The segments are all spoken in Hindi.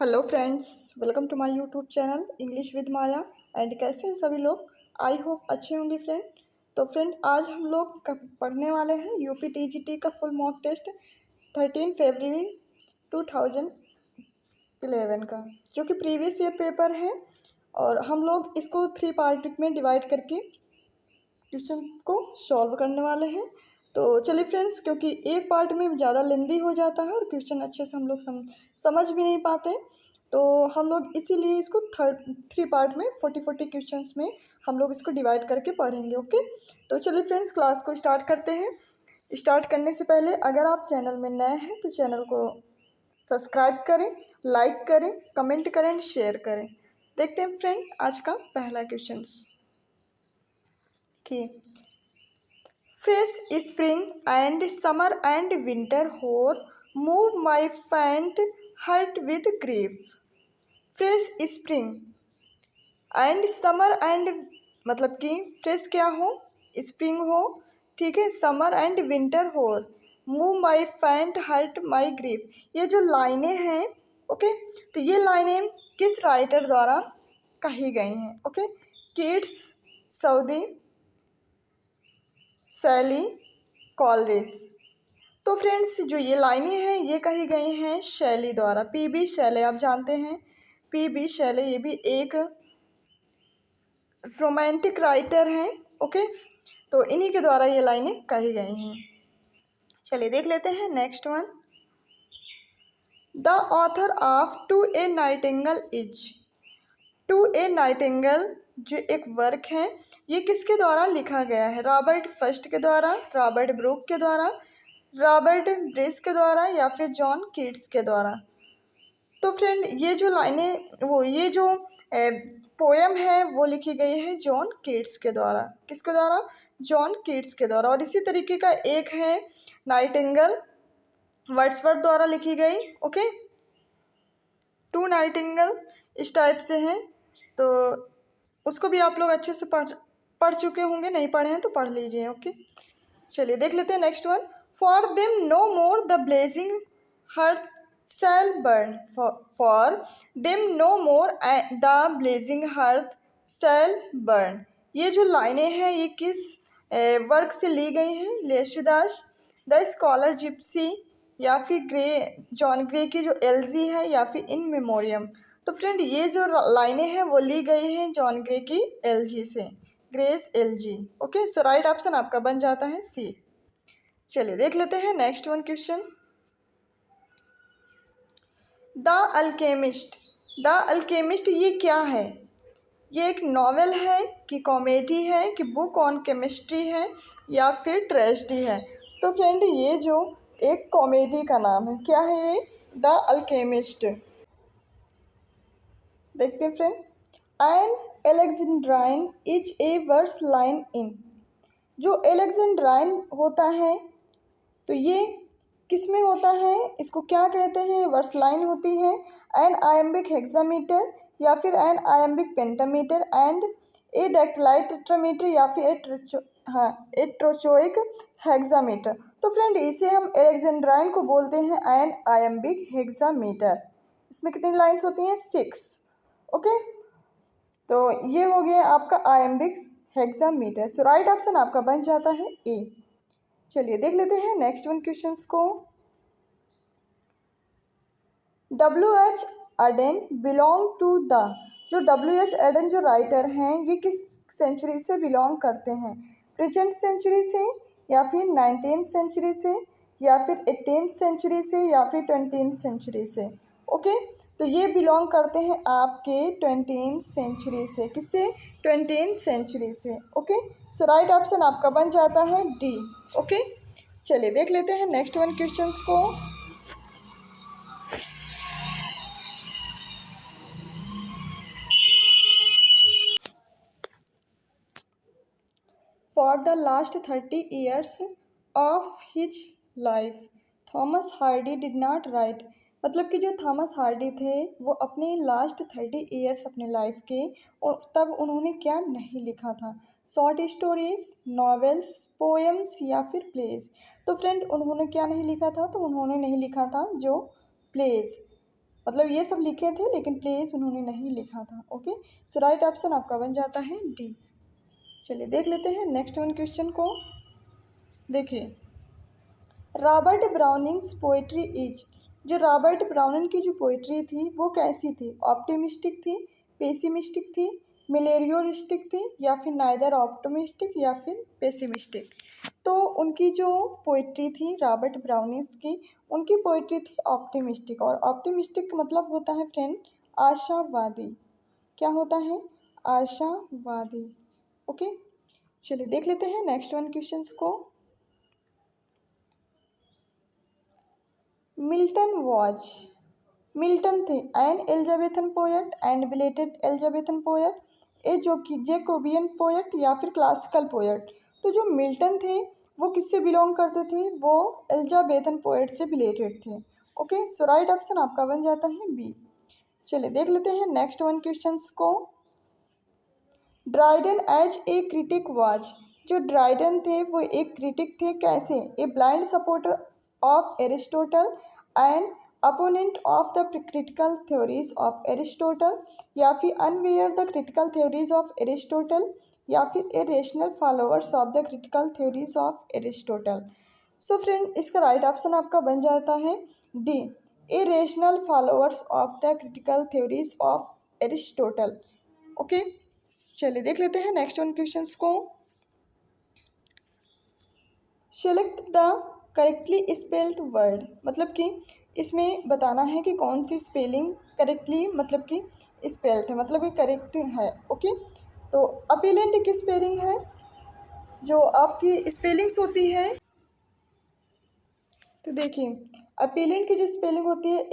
Hello friends, welcome to my YouTube channel English with Maya. And कैसे हैं सभी लोग? आई होप अच्छे होंगे फ्रेंड। तो फ्रेंड, आज हम लोग पढ़ने वाले हैं यूपी टीजीटी का फुल मॉक टेस्ट 13 फरवरी 2011 का, जो कि प्रीवियस ईयर पेपर है। और हम लोग इसको 3 पार्ट में डिवाइड करके क्वेश्चन को सॉल्व करने वाले हैं। तो चलिए फ्रेंड्स, क्योंकि एक पार्ट में ज़्यादा लेंदी हो जाता है और क्वेश्चन अच्छे से हम लोग समझ भी नहीं पाते, तो हम लोग इसीलिए इसको 3 पार्ट में 40 क्वेश्चंस में हम लोग इसको डिवाइड करके पढ़ेंगे। ओके, तो चलिए फ्रेंड्स, क्लास को स्टार्ट करते हैं। स्टार्ट करने से पहले अगर आप चैनल में नए हैं तो चैनल को सब्सक्राइब करें, लाइक करें, कमेंट करें एंड शेयर करें। देखते हैं फ्रेंड आज का पहला क्वेश्चन कि fresh spring and summer and winter hoar move my faint heart with grief. fresh spring and summer and मतलब कि फ्रेश क्या हो, स्प्रिंग हो, ठीक है, समर एंड विंटर हो, move my faint hurt my grief. ये जो लाइनें हैं, ओके, तो ये लाइनें किस राइटर द्वारा कही गई हैं? ओके, किट्स, सऊदी, सैली, कॉलरिज। तो फ्रेंड्स, जो ये लाइनें हैं ये कही गई हैं शैली द्वारा। पी.बी. शैले आप जानते हैं, पी.बी. शैले ये भी एक रोमांटिक राइटर हैं। ओके, तो इन्हीं के द्वारा ये लाइनें कही गई हैं। चलिए देख लेते हैं next one. The author of to a nightingale is. To a nightingale जो एक वर्क है, ये किसके द्वारा लिखा गया है? रॉबर्ट फर्स्ट के द्वारा, रॉबर्ट ब्रूक के द्वारा, रॉबर्ट ब्रिस के द्वारा या फिर जॉन कीट्स के द्वारा। तो फ्रेंड, ये जो लाइनें ये जो पोएम है वो लिखी गई है जॉन कीट्स के द्वारा। किसके द्वारा? जॉन कीट्स के द्वारा। और इसी तरीके का एक है नाइटिंगेल, वर्ड्सवर्थ द्वारा लिखी गई। ओके, टू नाइटिंगेल इस टाइप से हैं, तो उसको भी आप लोग अच्छे से पढ़ चुके होंगे, नहीं पढ़े हैं तो पढ़ लीजिए। ओके, चलिए देख लेते हैं next one. For them no more the blazing hearth shall burn. For them no more the blazing hearth shall burn. ये जो लाइनें हैं ये किस वर्क से ली गई हैं? लेशिदास, द स्कॉलर जिप्सी, या फिर जॉन ग्रे की जो एलजी है, या फिर इन मेमोरियम। तो फ्रेंड, ये जो लाइनें हैं वो ली गई हैं जॉन ग्रे की एलजी से, grace LG. Okay, so right option आपका बन जाता है सी। चलिए देख लेते हैं next one question. The alchemist. The alchemist ये क्या है? ये एक नॉवेल है कि कॉमेडी है कि बुक ऑन केमिस्ट्री है या फिर ट्रेजेडी है? तो फ्रेंड, ये जो एक कॉमेडी का नाम है, क्या है ये? The alchemist. देखते हैं friend. An alexandrine is a verse line in. जो एलेक्जेंड्राइन होता है तो ये किस में होता है? इसको क्या कहते हैं? वर्स लाइन होती है। एन आयम्बिक हेक्सामीटर या फिर an iambic pentameter and a dactyl tetrameter या फिर ए ट्रोचोइक हेक्सामीटर। तो फ्रेंड, इसे हम एलेक्जेंड्राइन को बोलते हैं एन आयम्बिक हेक्सामीटर। इसमें कितनी लाइन्स होती हैं? 6। ओके, तो ये हो गया आपका आयम्बिक हेक्सामीटर। सो राइट ऑप्शन आपका बन जाता है ए। चलिए देख लेते हैं नेक्स्ट वन क्वेश्चंस को। W.H. Auden belong to the. जो W.H. एडन जो राइटर हैं ये किस सेंचुरी से बिलोंग करते हैं? प्रेजेंट सेंचुरी से, या फिर 19th सेंचुरी से, या फिर 18th सेंचुरी से, या फिर 20th सेंचुरी से? ओके, तो ये बिलोंग करते हैं आपके 20th सेंचुरी से। किससे? 20th सेंचुरी से। ओके, सो राइट ऑप्शन आपका बन जाता है डी। ओके, चलिए देख लेते हैं नेक्स्ट वन क्वेश्चंस को। For the last 30 years of his life Thomas Hardy did not right. मतलब कि जो थॉमस हार्डी थे वो अपने लास्ट 30 years अपने लाइफ के, और तब उन्होंने क्या नहीं लिखा था? शॉर्ट स्टोरीज, नॉवेल्स, पोएम्स या फिर प्लेज? तो फ्रेंड, उन्होंने क्या नहीं लिखा था? तो उन्होंने नहीं लिखा था जो प्लेज, मतलब ये सब लिखे थे लेकिन प्लेस उन्होंने नहीं लिखा था। ओके, सो राइट ऑप्शन आपका बन जाता है डी। चलिए देख लेते हैं नेक्स्ट वन क्वेश्चन को। देखिए, रॉबर्ट ब्राउनिंग्स पोइट्री इज, जो रॉबर्ट ब्राउनिंग की जो पोइट्री थी वो कैसी थी? ऑप्टिमिस्टिक थी, पेसिमिस्टिक थी, मिलेरियोरिस्टिक थी, या फिर नाइदर ऑप्टिमिस्टिक या फिर पेसिमिस्टिक? तो उनकी जो पोइट्री थी रॉबर्ट ब्राउनिंग्स की, उनकी पोइट्री थी ऑप्टिमिस्टिक। और ऑप्टिमिस्टिक मतलब होता है फ्रेंड आशावादी। क्या होता है? आशावादी। ओके, चलिए देख लेते हैं नेक्स्ट वन क्वेश्चंस को। मिल्टन थे an Elizabethan poet and belated Elizabethan poet, ए जो कि जेकोबियन पोएट या फिर क्लासिकल पोएट? तो जो मिल्टन थे वो किससे बिलोंग करते थे? वो एलिजाबेथन पोएट से बिलेटेड थे। ओके, सो राइट ऑप्शन आपका बन जाता है बी। चलिए देख लेते हैं नेक्स्ट वन क्वेश्चंस को। Dryden as a critic was, जो ड्राइडन थे वो एक क्रिटिक थे। कैसे? A blind supporter of Aristotle and opponent of the critical theories of Aristotle, या फिर unaware the critical theories of Aristotle, या फिर a rational followers of the critical theories of Aristotle? So friend, इसका राइट ऑप्शन आपका बन जाता है D, A rational followers of the critical theories of Aristotle. Okay, चलिए देख लेते हैं नेक्स्ट वन क्वेश्चंस को। Select the correctly spelled word, मतलब कि इसमें बताना है कि कौन सी स्पेलिंग करेक्टली मतलब कि स्पेल्ड है, मतलब कि करेक्ट है। ओके, तो अपीलेंट की स्पेलिंग है, जो आपकी स्पेलिंग्स होती है, तो देखिए अपीलेंट की जो स्पेलिंग होती है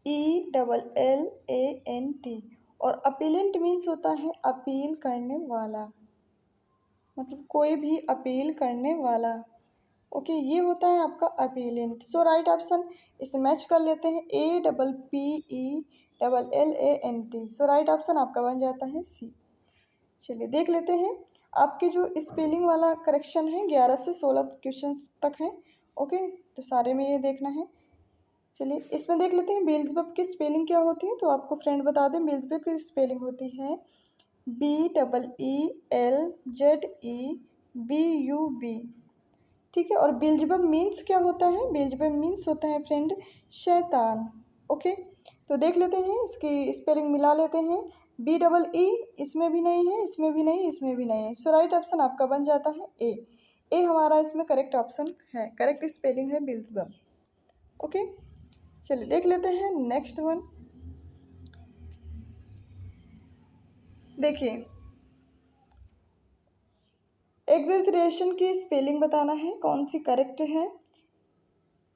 APPELLANT, और अपीलेंट मीन्स होता है अपील करने वाला, मतलब कोई भी अपील करने वाला। ओके, ये होता है आपका अपीलेंट। सो राइट ऑप्शन इसे मैच कर लेते हैं, APPELLANT। सो राइट ऑप्शन आपका बन जाता है सी। चलिए देख लेते हैं, आपके जो स्पेलिंग वाला करेक्शन है 11 से 16 क्वेश्चन तक है। ओके, तो सारे में ये देखना है। चलिए इसमें देख लेते हैं बेल्ज़बब की स्पेलिंग क्या होती है। तो आपको फ्रेंड बता दें, बेल्ज़बब की स्पेलिंग होती है BEELZEBUB। ठीक है, और बेल्ज़बब मीन्स क्या होता है? बेल्ज़बब मीन्स होता है फ्रेंड शैतान। ओके, तो देख लेते हैं, इसकी स्पेलिंग मिला लेते हैं। BEE इसमें भी नहीं है, इसमें भी नहीं, इसमें भी नहीं है। सो राइट ऑप्शन आपका बन जाता है ए हमारा इसमें करेक्ट ऑप्शन है, करेक्ट स्पेलिंग है बेल्ज़बब। ओके, चलिए देख लेते हैं नेक्स्ट वन। देखिए, एग्जेजरेशन की स्पेलिंग बताना है, कौन सी करेक्ट है?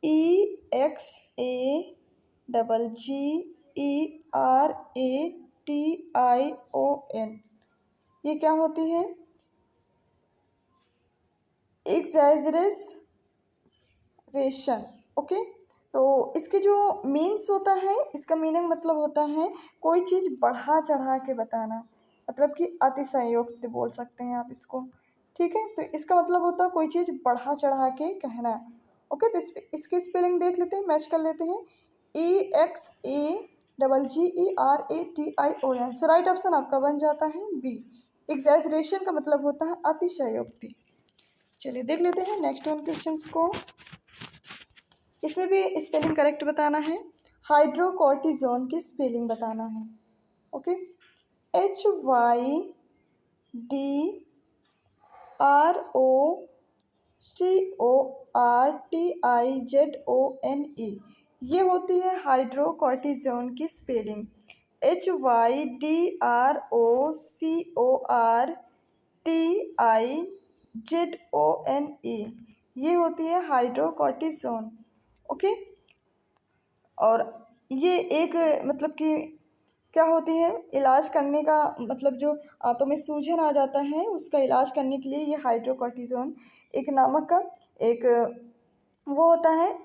EXAGGERATION, ये क्या होती है? एग्जैजरेशन। ओके, तो इसके जो मीन्स होता है, इसका मीनिंग मतलब होता है कोई चीज़ बढ़ा चढ़ा के बताना, मतलब कि अतिशयोक्ति बोल सकते हैं आप इसको। ठीक है, तो इसका मतलब होता है कोई चीज़ बढ़ा चढ़ा के कहना। ओके, तो इसकी स्पेलिंग देख लेते हैं, मैच कर लेते हैं। EXAGGERATION। सो राइट ऑप्शन आपका बन जाता है बी, एग्जैजरेशन का मतलब होता है अतिशयोक्ति। चलिए देख लेते हैं नेक्स्ट वन क्वेश्चंस को। इसमें भी स्पेलिंग करेक्ट बताना है, हाइड्रोकॉर्टिजोन की स्पेलिंग बताना है। ओके, HYDROCORTIZONE, ये होती है हाइड्रोकॉर्टिजोन की स्पेलिंग। HYDROCORTIZONE, ये होती है हाइड्रोकॉर्टिजोन। ओके, और ये एक मतलब कि क्या होती है, इलाज करने का, मतलब जो आंतों में सूजन आ जाता है उसका इलाज करने के लिए ये हाइड्रोकॉर्टिजोन एक नामक का एक वो होता है,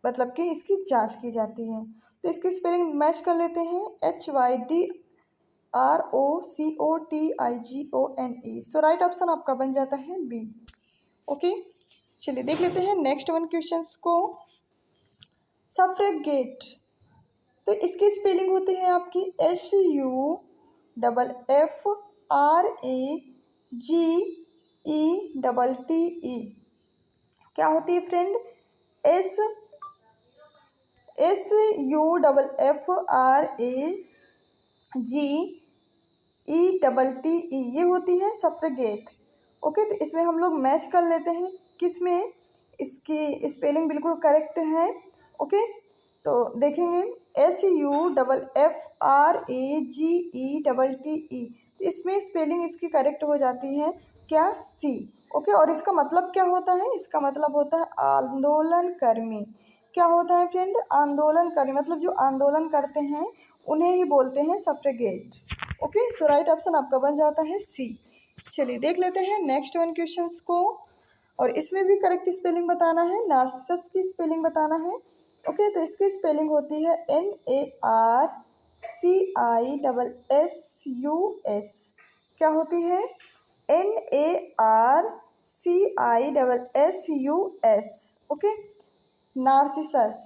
मतलब कि इसकी जांच की जाती है। तो इसकी स्पेलिंग मैच कर लेते हैं, HYDROCOTIZONE। सो राइट ऑप्शन आपका बन जाता है बी। ओके, चलिए देख लेते हैं नेक्स्ट वन क्वेश्चंस को। सफ्रेगेट, तो इसकी स्पेलिंग होती है आपकी SUFFRAGETTE। क्या होती है फ्रेंड? SUFFRAGETTE, ये होती है सफ्रेगेट। ओके, तो इसमें हम लोग मैच कर लेते हैं किस में इसकी स्पेलिंग बिल्कुल करेक्ट है। ओके, तो देखेंगे SUFFRAGETTE, तो इसमें स्पेलिंग इसकी करेक्ट हो जाती है क्या? सी। ओके, और इसका मतलब क्या होता है? इसका मतलब होता है आंदोलनकर्मी। क्या होता है फ्रेंड? आंदोलनकर्मी, मतलब जो आंदोलन करते हैं उन्हें ही बोलते हैं सफ्रेगेट। ओके, सो राइट ऑप्शन आपका बन जाता है सी। चलिए देख लेते हैं नेक्स्ट वन क्वेश्चंस को, और इसमें भी करेक्ट स्पेलिंग बताना है, नार्सिसस की स्पेलिंग बताना है। ओके, तो इसकी स्पेलिंग होती है NARCISSUS। क्या होती है? NARCISSUS। ओके, नार्सिसस,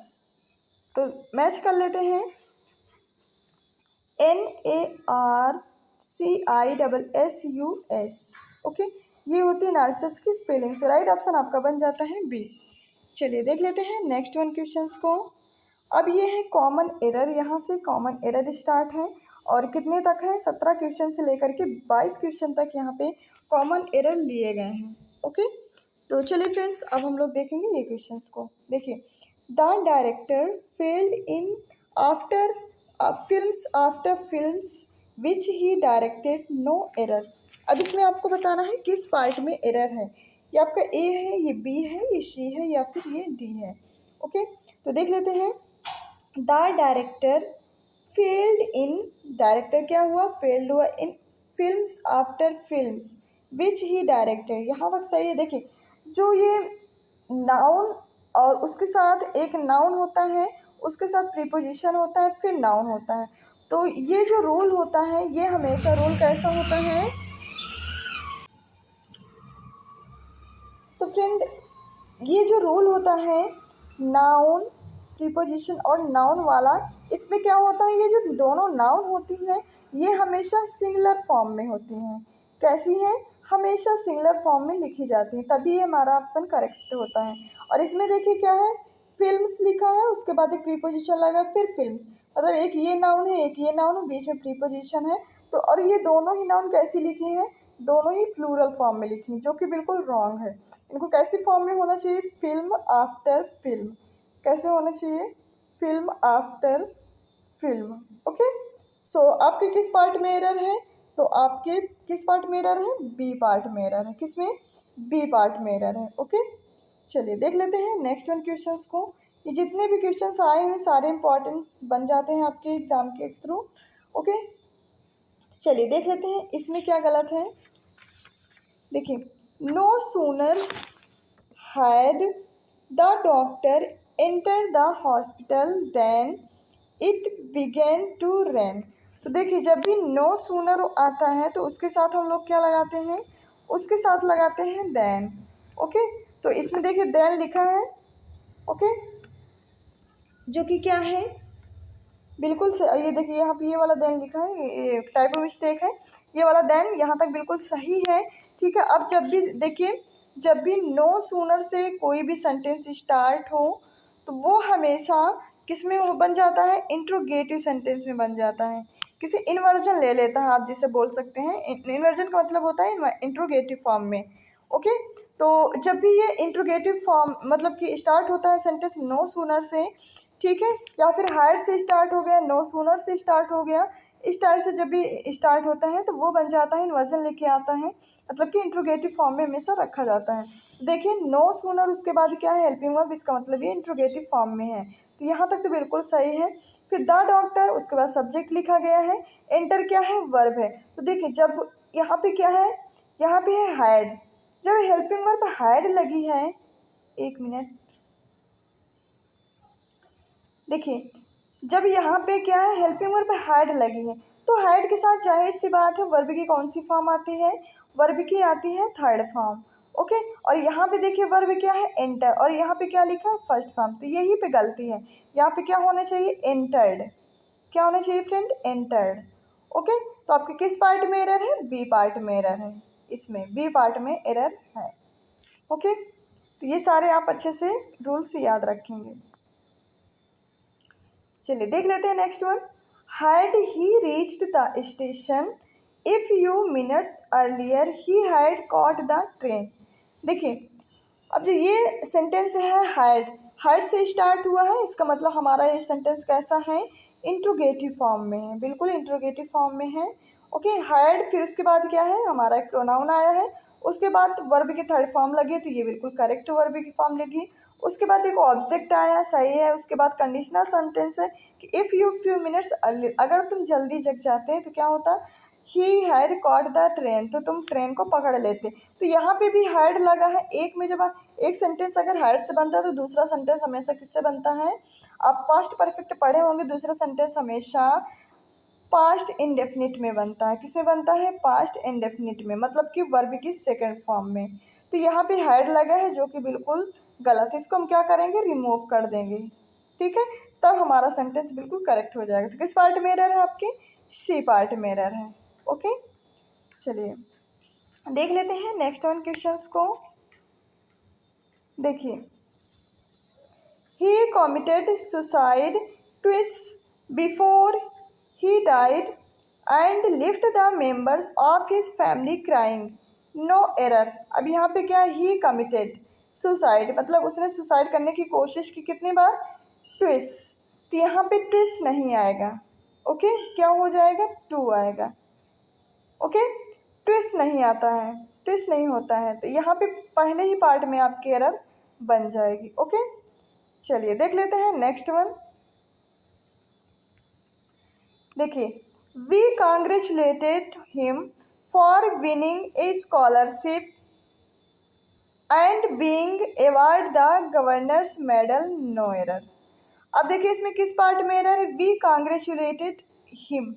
तो मैच कर लेते हैं NARCISSUS। ओके, ये होती है नार्सिसस की स्पेलिंग। सो राइट ऑप्शन आपका बन जाता है बी। चलिए देख लेते हैं नेक्स्ट वन क्वेश्चंस को। अब ये है कॉमन एरर, यहाँ से कॉमन एरर स्टार्ट है और कितने तक है? 17 क्वेश्चन से लेकर के 22 क्वेश्चन तक यहाँ पे कॉमन एरर लिए गए हैं। ओके, तो चलिए फ्रेंड्स अब हम लोग देखेंगे ये क्वेश्चंस को। देखिए, the director failed in after films after films which he directed no error. अब इसमें आपको बताना है किस पार्ट में एरर है। ये आपका ए है, ये बी है, ये सी है, या फिर ये डी है। ओके, तो देख लेते हैं। The director failed in, director क्या हुआ? फेल्ड हुआ in films after films which he directed. यहाँ तक सही है। देखिए, जो ये नाउन और उसके साथ एक नाउन होता है, उसके साथ प्रीपोजिशन होता है, फिर नाउन होता है, तो ये जो रूल होता है ये हमेशा रूल कैसा होता है? तो फ्रेंड, ये जो रूल होता है नाउन, प्रीपोजिशन और नाउन वाला, इसमें क्या होता है? ये जो दोनों नाउन होती हैं ये हमेशा सिंगुलर फॉर्म में होती हैं। कैसी हैं? हमेशा सिंगुलर फॉर्म में लिखी जाती हैं, तभी ये हमारा ऑप्शन करेक्ट होता है। और इसमें देखिए क्या है? फिल्म्स लिखा है, उसके बाद एक प्रीपोजिशन लगा, फिर फिल्म्स, मतलब एक ये नाउन है, एक ये नाउन है, बीच में प्रीपोजिशन है। तो और ये दोनों ही नाउन कैसी लिखी हैं? दोनों ही प्लूरल फॉर्म में लिखी हैं, जो कि बिल्कुल रॉन्ग है। इनको कैसी फॉर्म में होना चाहिए? Film after film. कैसे होना चाहिए? Film after film. ओके, सो आपके किस पार्ट में एरर है? तो आपके किस पार्ट में एरर है? बी पार्ट में एरर है। किसमें? बी पार्ट में एरर है। ओके, चलिए देख लेते हैं नेक्स्ट वन क्वेश्चंस को। ये जितने भी क्वेश्चंस आए हैं सारे इंपॉर्टेंट बन जाते हैं आपके एग्जाम के थ्रू। ओके, चलिए देख लेते हैं इसमें क्या गलत है। देखिए, no sooner had the doctor entered the hospital then it began to rain। तो देखिए, जब भी नो सूनर आता है तो उसके साथ हम लोग क्या लगाते हैं? उसके साथ लगाते हैं then। ओके, तो इसमें देखिए then लिखा है। ओके, जो कि क्या है? बिल्कुल से ये देखिए यहाँ पे ये वाला then लिखा है, ये टाइपो मिस्टेक है। ये वाला then यहाँ तक बिल्कुल सही है। ठीक है, अब जब भी देखिए, जब भी नो सूनर से कोई भी सेंटेंस स्टार्ट हो तो वो हमेशा किस में वो बन जाता है? इंट्रोगेटिव सेंटेंस में बन जाता है। किसी इन्वर्जन ले लेता है, आप जिसे बोल सकते हैं। इन्वर्जन का मतलब होता है इंट्रोगेटिव फॉर्म में। ओके, तो जब भी ये इंट्रोगेटिव फॉर्म मतलब कि स्टार्ट होता है सेंटेंस नो सूनर से, ठीक है, या फिर हायर से स्टार्ट हो गया, नो सूनर से स्टार्ट हो गया, इस टाइप से जब भी स्टार्ट होता है तो वो बन जाता है, इन्वर्जन लेके आता है, मतलब कि इंट्रोगेटिव फॉर्म में हमेशा रखा जाता है। देखिए, नो सूनर उसके बाद क्या है? हेल्पिंग वर्ब, इसका मतलब ये इंट्रोगेटिव फॉर्म में है। तो यहाँ तक तो बिल्कुल सही है। फिर द डॉक्टर, उसके बाद सब्जेक्ट लिखा गया है, एंटर क्या है? वर्ब है। तो देखिए, जब यहाँ पे क्या है? यहाँ पे है हैड। जब हेल्पिंग वर्ब हैड लगी है, एक मिनट, देखिए, जब यहाँ पे क्या है? हेल्पिंग वर्ब हैड लगी है, तो हैड के साथ जाहिर सी बात है वर्ब की कौन सी फॉर्म आती है? वर्ब की आती है थर्ड फॉर्म। ओके। और यहाँ पे देखिए वर्ब क्या है, एंटर, और यहाँ पे क्या लिखा है, फर्स्ट फॉर्म। तो यहीं पे गलती है, यहाँ पे क्या होना चाहिए, एंटर्ड। क्या होना चाहिए फ्रेंड, एंटर्ड। ओके। तो आपके किस पार्ट में एरर है, बी पार्ट में एरर है, इसमें बी पार्ट में एरर है। ओके। तो ये सारे आप अच्छे से रूल्स याद रखेंगे। चलिए देख लेते हैं next one. Had he reached the station a few minutes earlier he had caught the train. देखिए अब जो ये सेंटेंस है हैड से स्टार्ट हुआ है, इसका मतलब हमारा ये सेंटेंस कैसा है, इंट्रोगेटिव फॉर्म में है, बिल्कुल इंट्रोगेटिव फॉर्म में है। ओके। हैड, फिर उसके बाद क्या है, हमारा एक प्रोनाउन आया है, उसके बाद वर्ब की थर्ड फॉर्म लगी, तो ये बिल्कुल करेक्ट वर्ब की फॉर्म लगी। उसके बाद एक ऑब्जेक्ट आया, सही है। उसके बाद कंडीशनल सेंटेंस है कि if you few minutes early, अगर तुम जल्दी जग जाते हैं तो क्या होता, he had caught the train, तो तुम ट्रेन को पकड़ लेते। तो यहाँ पे भी हैड लगा है, एक में जब एक सेंटेंस अगर हैड से बनता है तो दूसरा सेंटेंस हमेशा किससे बनता है, आप पास्ट परफेक्ट पढ़े होंगे, दूसरा सेंटेंस हमेशा पास्ट इंडेफिनिट में बनता है। किसमें बनता है, पास्ट इंडेफिनिट में, मतलब कि वर्ब की सेकंड फॉर्म में। तो यहाँ पे हैड लगा है जो कि बिल्कुल गलत है, इसको हम क्या करेंगे, रिमूव कर देंगे। ठीक है, तब हमारा सेंटेंस बिल्कुल करेक्ट हो जाएगा। तो किस पार्ट में एरर है, आपके सी पार्ट में एरर है। ओके। चलिए देख लेते हैं नेक्स्ट वन क्वेश्चंस को। देखिए, he committed suicide twice before he died and left the members of his family crying, no error. अब यहाँ पे क्या, ही कमिटेड सुसाइड, मतलब उसने सुसाइड करने की कोशिश की, कितनी बार, ट्विस। तो यहाँ पे ट्विस नहीं आएगा। ओके। क्या हो जाएगा, टू आएगा। ओके। ट्विस्ट नहीं आता है, ट्विस्ट नहीं होता है, तो यहाँ पे पहले ही पार्ट में आपकी एरर बन जाएगी। ओके। चलिए देख लेते हैं नेक्स्ट वन। देखिए, we congratulated him for winning a scholarship and being award the governor's medal, no error. अब देखिए इसमें किस पार्ट में एरर है, वी कांग्रेचुलेटेड हिम,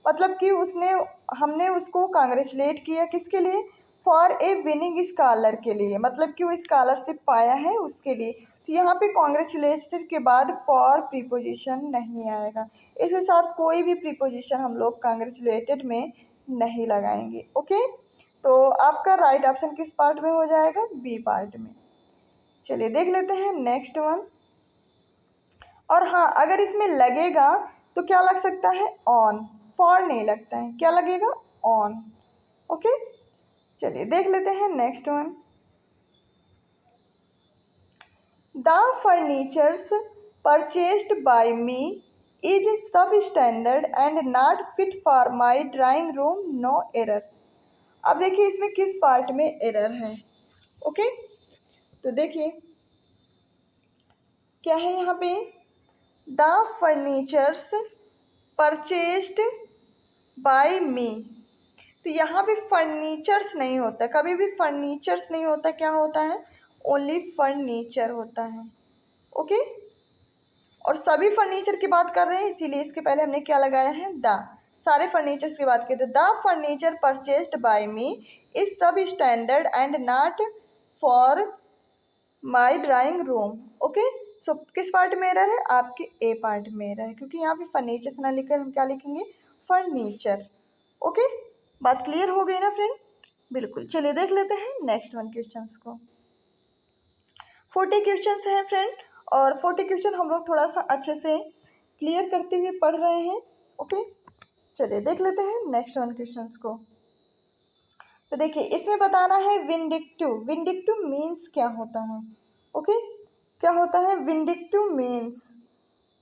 मतलब कि उसने, हमने उसको कांग्रेचुलेट किया, किसके लिए, फॉर ए विनिंग स्कॉलर के लिए, मतलब कि वो स्कॉलरशिप पाया है उसके लिए। तो यहाँ पे कांग्रेचुलेटेड के बाद फॉर प्रीपोजिशन नहीं आएगा, इसके साथ कोई भी प्रीपोजिशन हम लोग कांग्रेचुलेटेड में नहीं लगाएंगे। ओके। तो आपका राइट ऑप्शन किस पार्ट में हो जाएगा, बी पार्ट में। चलिए देख लेते हैं नेक्स्ट वन। और हाँ, अगर इसमें लगेगा तो क्या लग सकता है, ऑन, फॉर नहीं लगता है, क्या लगेगा, ऑन। ओके। चलिए देख लेते हैं next one. The furnitures purchased by me is substandard and not fit for my drawing room, no error. अब देखिए इसमें किस पार्ट में एरर है। ओके। तो देखिए क्या है यहाँ पे, द फर्नीचर्स परचेस्ड बाय मी, तो यहाँ पे फर्नीचर्स नहीं होता, कभी भी फर्नीचर्स नहीं होता, क्या होता है, ओनली फर्नीचर होता है। ओके। और सभी फर्नीचर की बात कर रहे हैं, इसीलिए इसके पहले हमने क्या लगाया है, द, सारे फर्नीचर्स की बात की, तो the furniture purchased by me is substandard and not for my drawing room. Okay. So किस पार्ट में एरर है, आपके ए पार्ट में एरर है, क्योंकि यहाँ पे फर्नीचर ना लिखकर हम क्या लिखेंगे, फर्नीचर। ओके। बात क्लियर हो गई ना फ्रेंड, बिल्कुल। चलिए देख लेते हैं नेक्स्ट वन क्वेश्चंस को। 40 क्वेश्चंस हैं फ्रेंड, और 40 क्वेश्चन हम लोग थोड़ा सा अच्छे से क्लियर करते हुए पढ़ रहे हैं। ओके। चलिए देख लेते हैं नेक्स्ट वन क्वेश्चंस को। तो देखिए इसमें बताना है विंडिक्टिव, विंडिक्टिव मीन्स क्या होता है। ओके। क्या होता है, विंडिक्टिव मीन्स,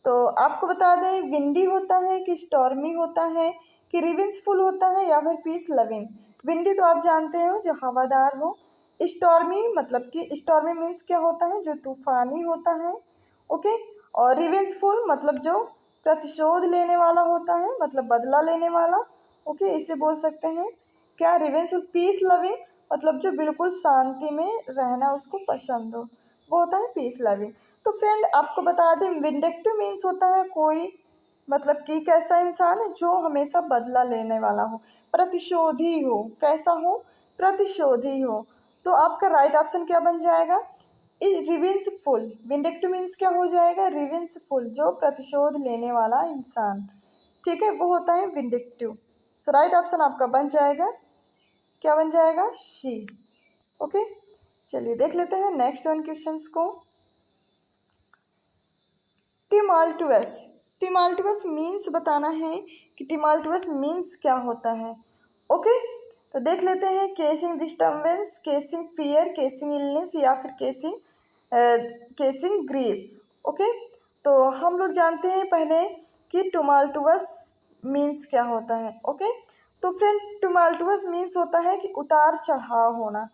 तो आपको बता दें, विंडी होता है कि स्टॉर्मी होता है कि रिवेंजफुल होता है या फिर पीस लविंग। विंडी तो आप जानते हो जो हवादार हो, स्टॉर्मी मतलब कि स्टॉर्मी मीन्स क्या होता है, जो तूफानी होता है। ओके। और रिवेंजफुल मतलब जो प्रतिशोध लेने वाला होता है, मतलब बदला लेने वाला। ओके, इसे बोल सकते हैं क्या, रिवेंजफुल। पीस लविंग मतलब जो बिल्कुल शांति में रहना उसको पसंद हो, वो होता है पीस लविंग। तो फ्रेंड आपको बता दें, विंडिक्टिव मीन्स होता है कोई, मतलब कि कैसा इंसान है जो हमेशा बदला लेने वाला हो, प्रतिशोधी हो, कैसा हो, प्रतिशोधी हो। तो आपका राइट ऑप्शन क्या बन जाएगा, रिवेंजफुल। विंडिक्टिव मीन्स क्या हो जाएगा, रिवेंजफुल, जो प्रतिशोध लेने वाला इंसान, ठीक है, वो होता है विंडिक्टिव। सो राइट ऑप्शन आपका बन जाएगा, क्या बन जाएगा, शी। ओके, चलिए देख लेते हैं नेक्स्ट वन क्वेश्चंस को। टिमाल्टुअस, टिमाल्टुअस मीन्स बताना है कि टिमाल्टुअस मीन्स क्या होता है। ओके, तो देख लेते हैं, casing disturbance, casing fear, casing illness या फिर केसिंग ग्रीफ। ओके, तो हम लोग जानते हैं पहले कि टुमाल्टुअस मीन्स क्या होता है। ओके, तो फ्रेंड टुमाल्टुअस मीन्स होता है कि उतार चढ़ाव होना।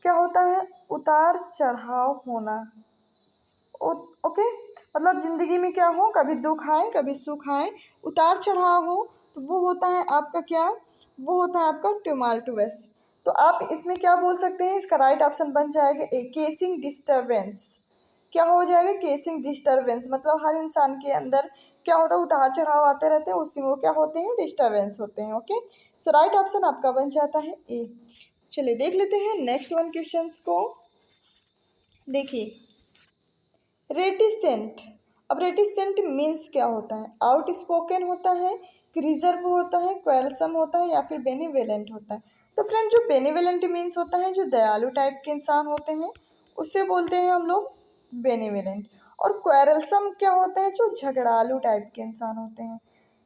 क्या होता है, उतार चढ़ाव होना। ओके, मतलब ज़िंदगी में क्या हो, कभी दुख आए कभी सुख आए, उतार चढ़ाव हो, तो वो होता है आपका क्या, वो होता है आपका टिमाल्टुअस। तो आप इसमें क्या बोल सकते हैं, इसका राइट ऑप्शन बन जाएगा ए, केसिंग डिस्टर्बेंस। क्या हो जाएगा, केसिंग डिस्टर्बेंस, मतलब हर इंसान के अंदर क्या होता है, उतार चढ़ाव आते रहते हैं, उसी में वो क्या होते हैं, डिस्टर्बेंस होते हैं। ओके, सो राइट ऑप्शन आपका बन जाता है ए। चलिए देख लेते हैं नेक्स्ट वन क्वेश्चंस को। देखिए, रेटिसेंट। अब रेटिसेंट मीन्स क्या होता है, आउट स्पोकन होता है कि रिजर्व होता है, क्वेलसम होता है या फिर बेनिवेलेंट होता है। तो फ्रेंड जो बेनिवेलेंट मीन्स होता है, जो दयालु टाइप के इंसान होते हैं, उससे बोलते हैं हम लोग बेनिवेलेंट। और क्वेरलसम क्या होते हैं, जो झगड़ालू टाइप के इंसान होते हैं,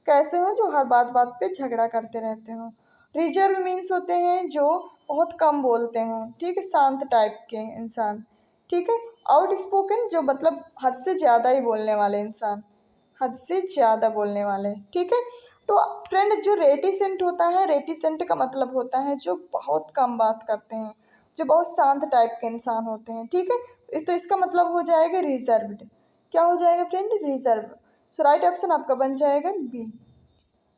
कैसे हो, जो हर बात बात पे झगड़ा करते रहते हो। रिजर्व मीन्स होते हैं जो बहुत कम बोलते हों, ठीक है, शांत टाइप के इंसान, ठीक है। आउट स्पोकन जो मतलब हद से ज़्यादा ही बोलने वाले इंसान, हद से ज़्यादा बोलने वाले, ठीक है। तो फ्रेंड जो रेटिसेंट होता है, रेटिसेंट का मतलब होता है जो बहुत कम बात करते हैं, जो बहुत शांत टाइप के इंसान होते हैं, ठीक है। तो इसका मतलब हो जाएगा रिजर्व्ड। क्या हो जाएगा फ्रेंड, रिजर्व। सो राइट ऑप्शन आपका बन जाएगा बी।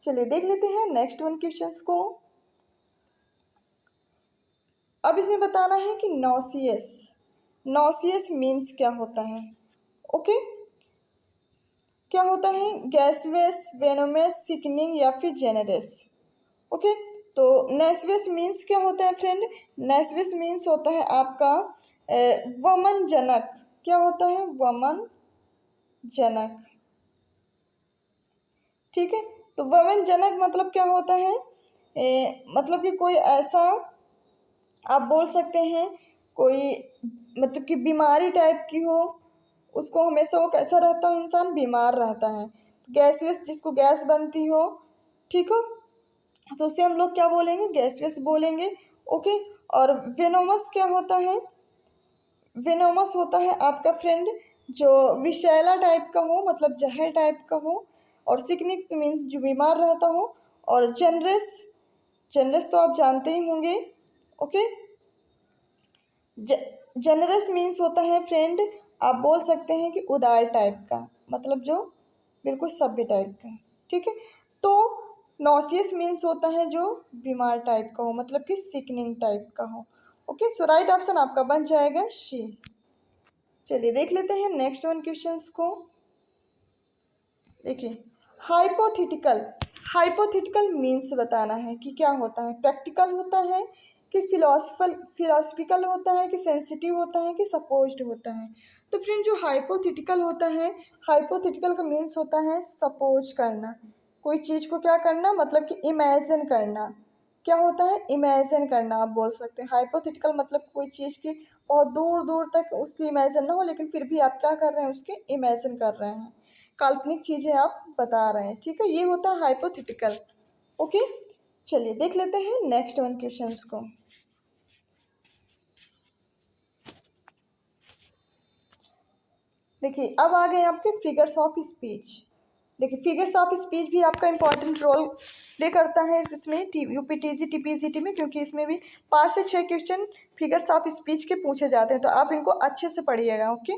चलिए देख लेते हैं नेक्स्ट वन क्वेश्चंस को। अब इसमें बताना है कि नॉसियस, नॉसियस मीन्स क्या होता है। ओके, क्या होता है, गैसवेस, वेनोमस, सिकनिंग या फिर जेनरस। ओके, तो नेसवेस मीन्स क्या होता है फ्रेंड, नेसवेस मीन्स होता है आपका वमन जनक। क्या होता है, वमन जनक, ठीक है। तो वमन जनक मतलब क्या होता है, मतलब कि कोई ऐसा, आप बोल सकते हैं कोई, मतलब कि बीमारी टाइप की हो, उसको हमेशा वो कैसा रहता है, इंसान बीमार रहता है। गैसियस, जिसको गैस बनती हो, ठीक हो, तो उसे हम लोग क्या बोलेंगे, गैसियस बोलेंगे। ओके, और वेनोमस क्या होता है, वेनोमस होता है आपका फ्रेंड जो विषैला टाइप का हो, मतलब जहर टाइप का हो। और सिकनिक मीन्स जो बीमार रहता हो। और जनरस, जनरस तो आप जानते ही होंगे। ओके, जनरस मीन्स होता है फ्रेंड, आप बोल सकते हैं कि उदार टाइप का, मतलब जो बिल्कुल सभ्य टाइप का, ठीक है। तो नॉसियस मीन्स होता है जो बीमार टाइप का हो, मतलब कि सिकनिंग टाइप का हो। ओके, सो राइट ऑप्शन आपका बन जाएगा शी। चलिए देख लेते हैं नेक्स्ट वन क्वेश्चंस को। देखिए, हाइपोथेटिकल, हाइपोथेटिकल मीन्स बताना है कि क्या होता है, प्रैक्टिकल होता है कि फिलोसफिकल होता है कि सेंसिटिव होता है कि सपोज्ड होता है। तो फ्रेंड जो हाइपोथेटिकल होता है, हाइपोथेटिकल का मीन्स होता है सपोज करना, कोई चीज़ को क्या करना, मतलब कि इमेजिन करना। क्या होता है, इमेजिन करना, आप बोल सकते हैं। हाइपोथेटिकल मतलब कोई चीज़ की बहुत दूर दूर तक उसकी इमेजिन ना हो, लेकिन फिर भी आप क्या कर रहे हैं, उसके इमेजिन कर रहे हैं, काल्पनिक चीज़ें आप बता रहे हैं, ठीक है, ये होता है हाइपोथेटिकल। ओके, चलिए देख लेते हैं नेक्स्ट वन क्वेश्चंस को। देखिए, अब आ गए आपके फिगर्स ऑफ स्पीच। देखिए, फिगर्स ऑफ स्पीच भी आपका इंपॉर्टेंट रोल प्ले करता है इसमें यूपीटीजी टीपीजीटी में, क्योंकि इसमें भी 5 से 6 क्वेश्चन फिगर्स ऑफ स्पीच के पूछे जाते हैं, तो आप इनको अच्छे से पढ़िएगा। ओके,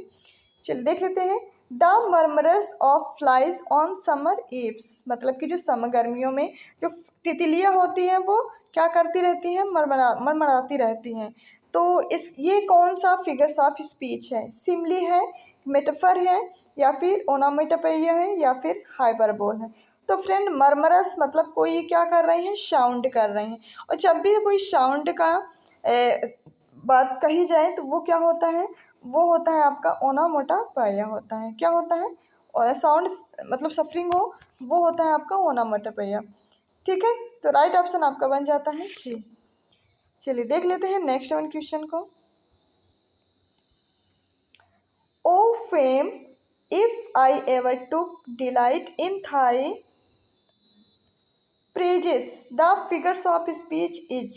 चलिए देख लेते हैं। The murmurous of flies on summer eves, मतलब कि जो समर गर्मियों में जो तितलियाँ होती हैं वो क्या करती रहती हैं, मरमराती रहती हैं। तो ये कौन सा फिगर्स ऑफ स्पीच है, सिमली है, मेटाफर है, या फिर ओनोमेटोपोइया है, या फिर हाइपरबोल है। तो फ्रेंड मरमरस मतलब कोई क्या कर रहे हैं, साउंड कर रहे हैं। और जब भी कोई साउंड का बात कही जाए तो वो क्या होता है, वो होता है आपका ओनामोटोपोइया होता है। क्या होता है, और साउंड मतलब सफरिंग हो, वो होता है आपका ओनामोटोपोइया। ठीक है, तो राइट ऑप्शन आपका बन जाता है सी। चलिए देख लेते हैं नेक्स्ट वन क्वेश्चन को। O fame, if I ever took delight in thy praises the figures of speech is,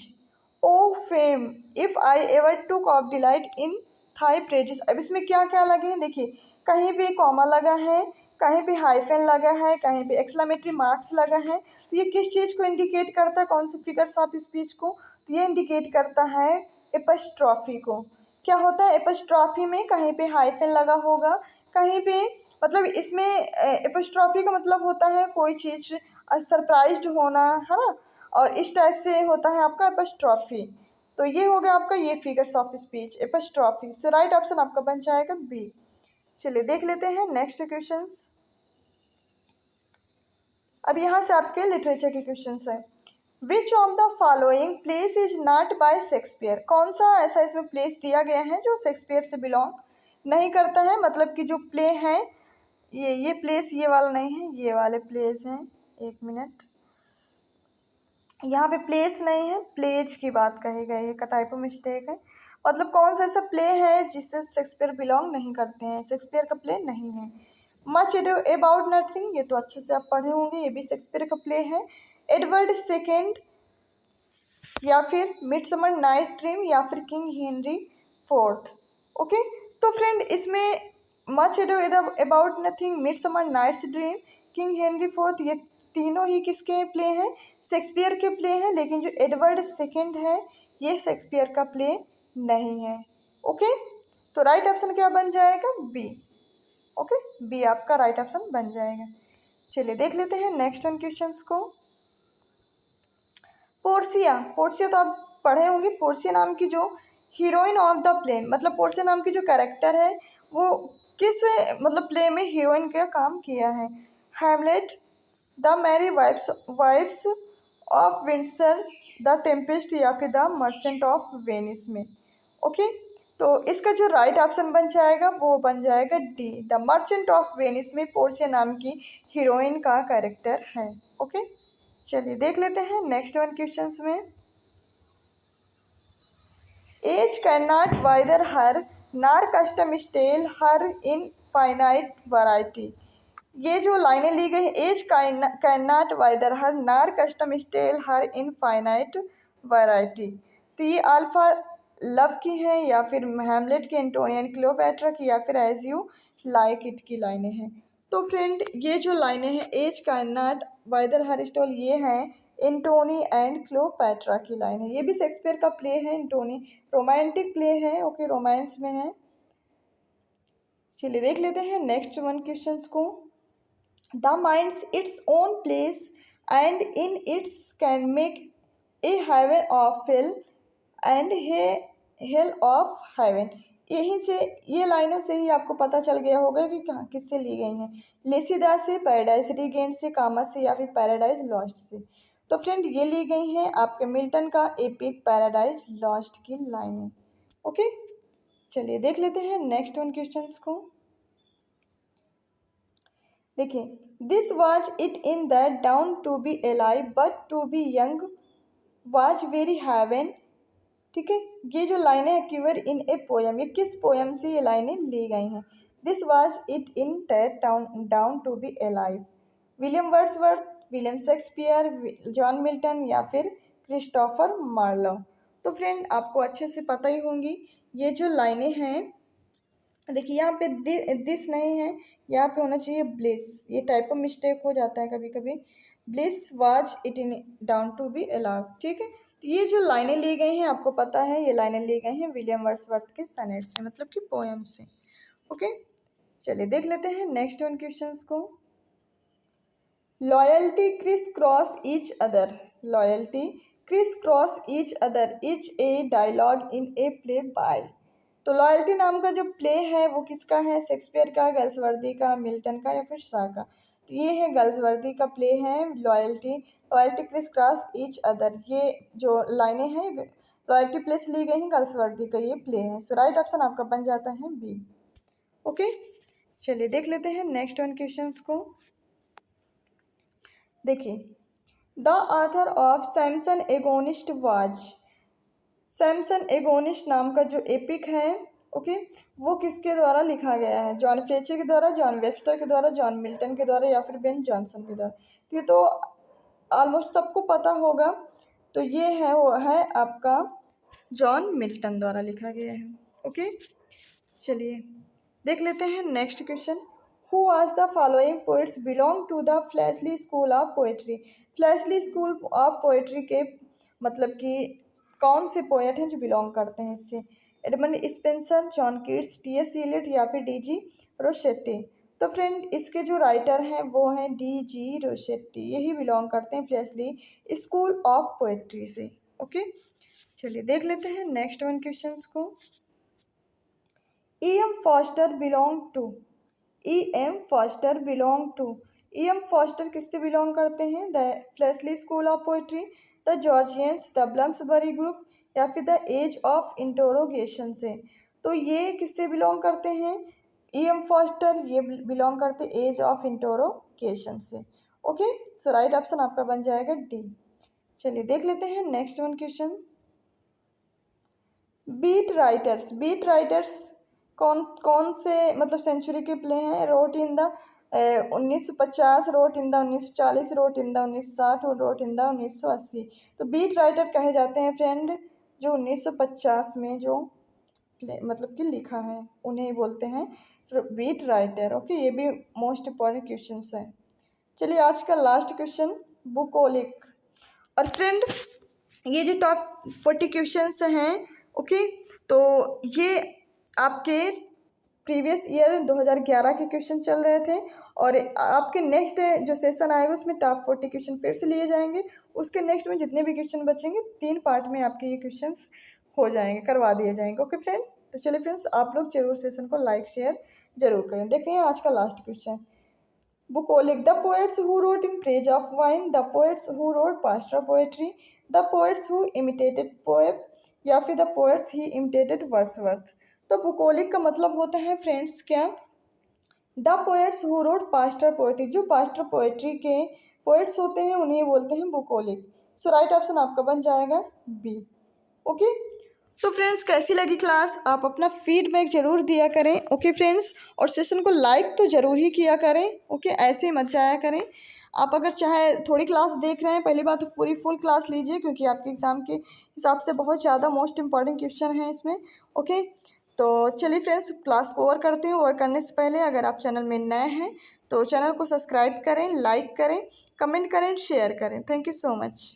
O fame if I ever took of delight in thy praises. अब इसमें क्या क्या लगे हैं देखिए, कहीं पे कॉमा लगा है, कहीं पे हाइफन लगा है, कहीं पे एक्सक्लेमेटरी मार्क्स लगा है। तो ये किस चीज़ को इंडिकेट करता है, कौन से फिगर्स ऑफ स्पीच को, तो ये इंडिकेट करता है एपस्ट्रॉफी को। क्या होता है एपस्ट्रॉफी में, कहीं पे हाइफन लगा होगा, कहीं पे मतलब इसमें एपस्ट्रॉफी का मतलब होता है कोई चीज़ सरप्राइज्ड होना, है ना, और इस टाइप से होता है आपका एपस्ट्रॉफी। तो ये हो गया आपका ये figures of speech apostrophe. So right option आपका बन जाएगा बी। चलिए देख लेते हैं नेक्स्ट क्वेश्चन। अब यहाँ से आपके लिटरेचर के क्वेश्चन है। Which of the following place is not bye Shakespeare, कौन सा ऐसा इसमें प्लेस दिया गया है जो शेक्सपियर से बिलोंग नहीं करता है, मतलब कि जो प्ले है ये प्लेस ये वाला नहीं है, ये वाले प्लेस हैं। एक मिनट, यहाँ पे प्लेस नहीं है, प्लेज की बात कही गई है, का टाइपो मिस्टेक है। मतलब कौन सा ऐसा प्ले है जिससे शेक्सपियर बिलोंग नहीं करते हैं, शेक्सपियर का प्ले नहीं है। मच एडू अबाउट नथिंग, ये तो अच्छे से आप पढ़े होंगे, ये भी शेक्सपियर का प्ले है। एडवर्ड सेकेंड, या फिर मिडसमर नाइट ड्रीम, या फिर किंग हेनरी फोर्थ। ओके, तो फ्रेंड इसमें much ado about nothing, midsummer night's dream, king Henry fourth, ये तीनों ही किसके प्ले हैं, शेक्सपियर के प्ले हैं। लेकिन जो एडवर्ड सेकेंड है ये शेक्सपियर का प्ले नहीं है। ओके, तो राइट ऑप्शन क्या बन जाएगा, बी। ओके, बी आपका राइट ऑप्शन बन जाएगा। चलिए देख लेते हैं नेक्स्ट वन क्वेश्चंस को। पोर्सिया, पोर्सिया तो आप पढ़े होंगे। पोर्सिया नाम की जो हीरोइन ऑफ द प्ले, मतलब पोर्सिया नाम की जो कैरेक्टर है वो किस मतलब प्ले में हीरोइन का काम किया है। Hamlet, the merry wives of Windsor, the tempest, या फिर द मर्चेंट ऑफ वेनिस में। ओके, तो इसका जो राइट ऑप्शन बन जाएगा वो बन जाएगा D, the merchant of Venice में पोर्सिया नाम की हीरोइन का कैरेक्टर है। ओके, चलिए देख लेते हैं नेक्स्ट वन क्वेश्चंस में। Age can not wither her nor custom stale her infinite variety. ये जो लाइनें ली गई, age can not wither her nor custom stale her infinite variety, तो ये अल्फा लव की है, या फिर हैमलेट की, एंटोनिया एंड क्लियोपैट्रा की, या फिर एज यू लाइक इट की लाइनें हैं। तो फ्रेंड ये जो लाइनें हैं age can not wither her stale, ये हैं एंटोनी एंड क्लियोपैट्रा की लाइन है। ये भी शेक्सपियर का प्ले है एंटोनी, रोमांटिक प्ले है। ओके, रोमांस में है। चलिए देख लेते हैं नेक्स्ट वन क्वेश्चंस को। The mind's its own place and in its can make a heaven of hell and hell of heaven. यहीं से ये लाइनों से ही आपको पता चल गया होगा कि कहाँ किससे ली गई हैं। लेसीदास से, पैराडाइज रीगेंट से, कामस से, या फिर पैराडाइज लॉस्ट से। तो फ्रेंड ये ली गई हैं आपके मिल्टन का एपिक पैराडाइज लॉस्ट की लाइनें। ओके, चलिए देख लेते हैं नेक्स्ट वन क्वेश्चंस को। देखिए, this was it in that dawn to be alive but to be young was very heaven. ठीक है, ये जो लाइनें हैं क्यूअर इन ए पोयम, ये किस पोयम से ये लाइनें ली गई हैं। This was it in that dawn to be alive, William Wordsworth, William Shakespeare, John Milton, या फिर क्रिस्टोफर मार्लो। तो फ्रेंड आपको अच्छे से पता ही होंगी ये जो लाइनें हैं। देखिए यहाँ पे दिस नहीं है, यहाँ पे होना चाहिए ब्लिस, ये टाइप ऑफ मिस्टेक हो जाता है कभी कभी। Bliss was it in dawn to be alive. ठीक है, तो ये जो लाइनें ली गई हैं आपको पता है ये लाइनें ली गई हैं विलियम वर्ड्सवर्थ के सनेट से, मतलब कि पोएम से। ओके, चलिए देख लेते हैं नेक्स्ट वन क्वेश्चंस को। Loyalty criss cross each other, loyalty criss cross each other is a dialogue in a play by. तो लॉयल्टी नाम का जो प्ले है वो किसका है, शेक्सपियर का, गल्सवर्दी का, मिल्टन का, या फिर शा का। तो ये है गल्सवर्दी का प्ले है loyalty. Loyalty criss cross each other, ये जो लाइनें हैं रॉयल्टी प्लेस ली गई है, गर्ल्स वर्दी का ये प्ले है। सो राइट ऑप्शन आपका बन जाता है बी। ओके, चलिए देख लेते हैं नेक्स्ट वन क्वेश्चंस को। देखिए, the author of Samson agonist was, Samson agonist नाम का जो एपिक है, ओके, वो किसके द्वारा लिखा गया है? जॉन फ्लेचर के द्वारा, जॉन वेबस्टर के द्वारा, जॉन मिल्टन के द्वारा या फिर बेन जॉनसन के द्वारा? तो ये तो ऑलमोस्ट सबको पता होगा। तो ये है वो है आपका जॉन मिल्टन द्वारा लिखा गया है। ओके, चलिए देख लेते हैं next question. Who was the following poets belong to the fleshly school of poetry? Fleshly school of poetry के मतलब कि कौन से पोएट हैं जो बिलोंग करते हैं इससे? एडमंड स्पेंसर, जॉन कीट्स, टी.एस. इलियट या फिर डी.जी. रोसेट्टी? तो फ्रेंड इसके जो राइटर हैं वो हैं डी.जी. रोसेट्टी, यही बिलोंग करते हैं फ्लैशली स्कूल ऑफ पोएट्री से। ओके, चलिए देख लेते हैं नेक्स्ट वन क्वेश्चंस को। E.M. Foster belong to, E.M. Foster belong to, E.M. Foster किससे बिलोंग करते हैं? The fleshly school of poetry, the Georgians, the Bloomsbury group या फिर द एज ऑफ इंटरोगेशन से? तो ये किससे बिलोंग करते हैं? E.M. Foster ये बिलोंग करते एज ऑफ इंटरोगेशन से। ओके, सो राइट ऑप्शन आपका बन जाएगा डी। चलिए देख लेते हैं next one question. Beat writers, beat writers कौन कौन से मतलब सेंचुरी के प्ले हैं? Wrote in the 1950, wrote in the 1940, wrote in the 1960 और रोट इन द 1980। तो बीट राइटर कहे जाते हैं फ्रेंड जो 1950 में जो प्ले मतलब कि लिखा है उन्हें बोलते हैं बीट राइटर। ओके, ये भी मोस्ट इम्पॉर्टेंट क्वेश्चन है। चलिए आज का लास्ट क्वेश्चन, बुकोलिक। और फ्रेंड ये जो टॉप 40 क्वेश्चंस हैं, ओके, तो ये आपके प्रीवियस ईयर 2011 के क्वेश्चन चल रहे थे और आपके नेक्स्ट जो सेशन आएगा उसमें टॉप 40 क्वेश्चन फिर से लिए जाएंगे। उसके नेक्स्ट में जितने भी क्वेश्चन बचेंगे 3 पार्ट में आपके ये क्वेश्चंस हो जाएंगे, करवा दिए जाएंगे। ओके फ्रेंड, तो चलिए फ्रेंड्स आप लोग जरूर सेशन को लाइक शेयर जरूर करें। देखते हैं आज का last question. Bucolic, the poets who wrote in praise of wine, the poets who wrote pastoral poetry, the poets who imitated poem या फिर the poets he imitated Wordsworth? तो बुकोलिक का मतलब होता है फ्रेंड्स क्या? The poets who wrote pastoral poetry, जो पास्टोरल पोएट्री के पोएट्स होते हैं उन्हें बोलते हैं बुकोलिक। सो राइट ऑप्शन आपका बन जाएगा बी। ओके, तो फ्रेंड्स कैसी लगी क्लास? आप अपना फीडबैक जरूर दिया करें। ओके फ्रेंड्स, और सेशन को लाइक तो ज़रूर ही किया करें। ओके, ऐसे ही मत जाया करें। आप अगर चाहे थोड़ी क्लास देख रहे हैं, पहली बात तो पूरी फुल क्लास लीजिए क्योंकि आपके एग्ज़ाम के हिसाब से बहुत ज़्यादा मोस्ट इंपॉर्टेंट क्वेश्चन है इसमें। ओके, तो चलिए फ्रेंड्स क्लास को ओवर करते हैं। ओवर करने से पहले अगर आप चैनल में नए हैं तो चैनल को सब्सक्राइब करें, लाइक करें, कमेंट करें, शेयर करें। Thank you so much.